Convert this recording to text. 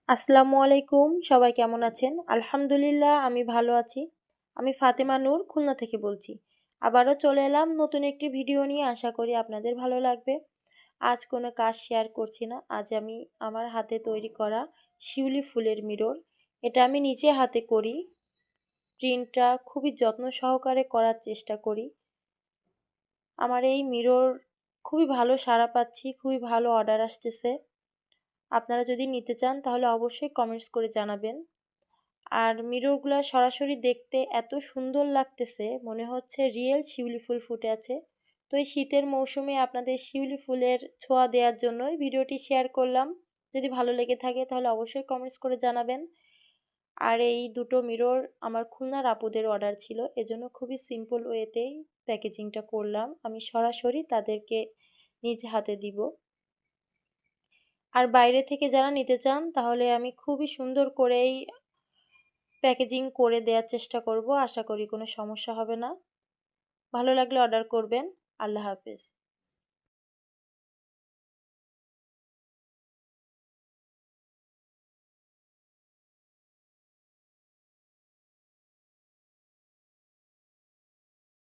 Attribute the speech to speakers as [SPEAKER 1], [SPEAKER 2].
[SPEAKER 1] আসসালামু আলাইকুম। সবাই কেমন আছেন? আলহামদুলিল্লাহ আমি ভালো আছি। আমি ফাতেমা নূর খুলনা থেকে বলছি। আবারও চলে এলাম নতুন একটি ভিডিও নিয়ে, আশা করি আপনাদের ভালো লাগবে। আজ কোনো কাজ শেয়ার করছি না। আজ আমি আমার হাতে তৈরি করা শিউলি ফুলের মিরর, এটা আমি নিজে হাতে করি। প্রিন্টটা খুবই যত্ন সহকারে করার চেষ্টা করি। আমার এই মিরর খুবই ভালো সাড়া পাচ্ছি, খুবই ভালো অর্ডার আসতেছে। আপনারা যদি নিতে চান তাহলে অবশ্যই কমেন্টস করে জানাবেন। আর মিররগুলো সরাসরি দেখতে এত সুন্দর লাগতেছে, মনে হচ্ছে রিয়েল শিউলি ফুল ফুটে আছে। তো এই শীতের মৌসুমে আপনাদের শিউলি ফুলের ছোঁয়া দেওয়ার জন্যই ভিডিওটি শেয়ার করলাম। যদি ভালো লেগে থাকে তাহলে অবশ্যই কমেন্টস করে জানাবেন। আর এই দুটো মিরর আমার খুলনার আপুদের অর্ডার ছিল, এজন্য খুবই সিম্পল ওয়েতেই প্যাকেজিংটা করলাম। আমি সরাসরি তাদেরকে নিজ হাতে দিব। আর বাইরে থেকে যারা নিতে চান তাহলে আমি খুবই সুন্দর করেই প্যাকেজিং করে দেওয়ার চেষ্টা করব। আশা করি কোনো সমস্যা হবে না। ভালো লাগলে অর্ডার করবেন। আল্লাহ হাফেজ।